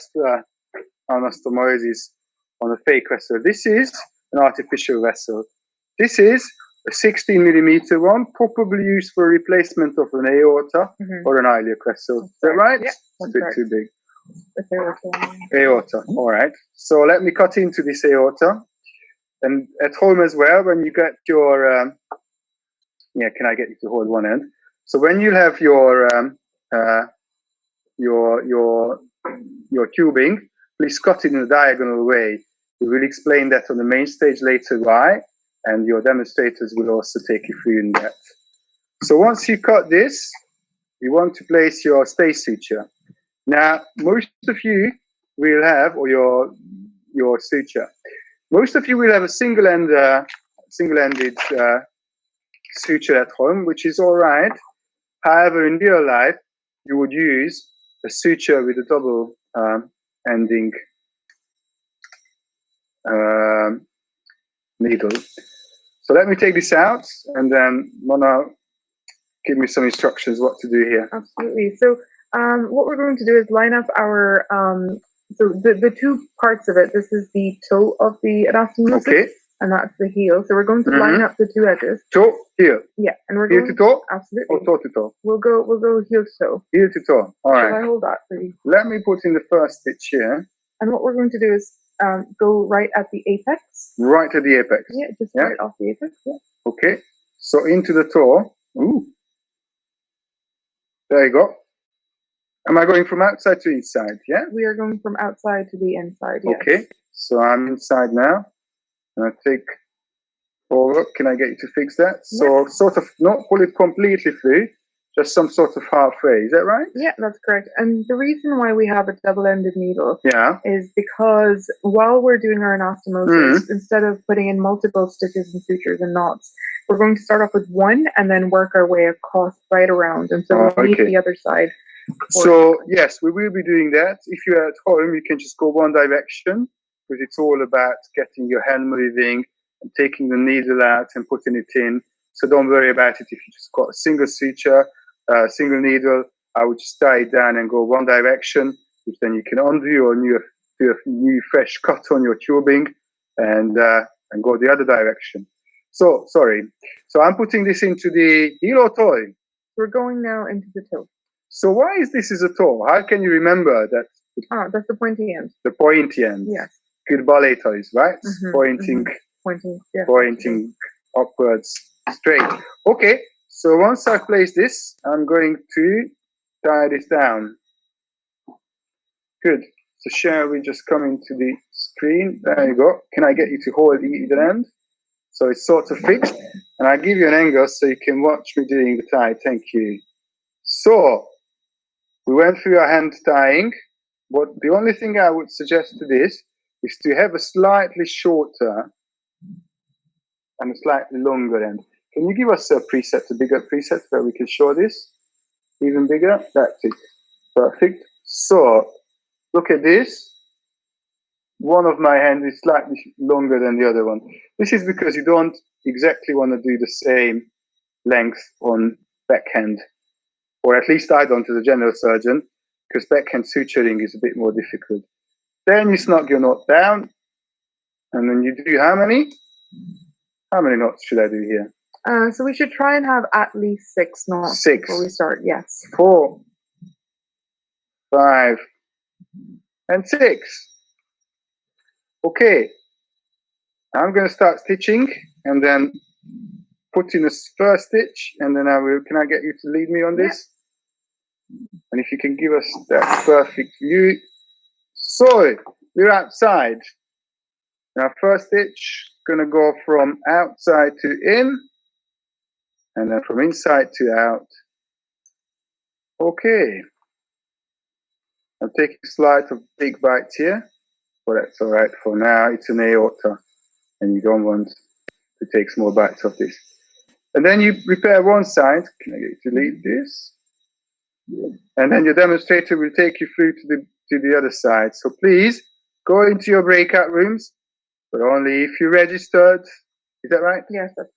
vascular anastomosis on a fake vessel. This is an artificial vessel. This is a 16 millimeter one, probably used for replacement of an aorta or an iliac vessel. Is that right? Yeah, it's a bit too big. Aorta. Aorta. All right. So let me cut into this aorta. And at home as well, when you get your, can I get you to hold one end? So when you have your tubing, please cut it in a diagonal way. We will explain that on the main stage later why, and your demonstrators will also take you through in that. So once you cut this, you want to place your stay suture. Now, most of you will have, or your suture, most of you will have a single-ended suture at home, which is all right. However, in real life, you would use a suture with a double ending needle. So let me take this out, and then Mona, give me some instructions what to do here. Absolutely. So what we're going to do is line up our, so the two parts of it. This is the toe of the anastomosis, okay, and that's the heel. So we're going to line up the two edges. Toe, heel. Yeah, and we're heel going to toe. Absolutely. Or toe to toe. We'll go heel to toe. Heel to toe. All right. Shall I hold that for you? Let me put in the first stitch here. And what we're going to do is go right at the apex. Right at the apex. Yeah, just right off the apex. Yeah. Okay. So into the toe. Ooh. There you go. Am I going from outside to inside? Yeah? We are going from outside to the inside, yes. Okay. So I'm inside now. And I take forward. Can I get you to fix that? So sort of not pull it completely through, just some sort of halfway. Is that right? Yeah, that's correct. And the reason why we have a double-ended needle is because while we're doing our anastomosis, instead of putting in multiple stitches and sutures and knots, we're going to start off with one and then work our way across right around. And so we'll meet the other side. So yes, we will be doing that. If you're at home, you can just go one direction, because it's all about getting your hand moving and taking the needle out and putting it in. So don't worry about it if you just got a single suture, single needle. I would just tie it down and go one direction, which then you can undo or do a new fresh cut on your tubing and go the other direction. So sorry. So I'm putting this into the heel or toe. We're going now into the toe. So why is this a toe? How can you remember that? That's the pointy end. The pointy end. Yes. Good ballet toes, right? Pointing upwards, straight. Okay. So once I've placed this, I'm going to tie this down. Good. So shall we just come into the screen? There you go. Can I get you to hold either end? So it's sort of fixed. And I'll give you an angle so you can watch me doing the tie. Thank you. So we went through our hand tying. The only thing I would suggest to this is to have a slightly shorter and a slightly longer end. Can you give us a bigger preset where we can show this? Even bigger? That's it. Perfect. So look at this. One of my hands is slightly longer than the other one. This is because you don't exactly want to do the same length on backhand. Or at least I don't as a general surgeon, because backhand suturing is a bit more difficult. Then you snug your knot down, and then you do how many? How many knots should I do here? So we should try and have at least 6 knots before we start, yes. 4, 5, and 6. Okay. I'm going to start stitching, and then put in the first stitch, and then can I get you to lead me on this? And if you can give us that perfect view. So we're outside. Now first stitch, gonna go from outside to in, and then from inside to out. Okay. I'm taking a slight of big bites here, but that's all right for now. It's an aorta, and you don't want to take small bites of this. And then you repair one side. Can I get you to lead this? And then your demonstrator will take you through to the other side. So please go into your breakout rooms, but only if you registered. Is that right? Yes, that's correct.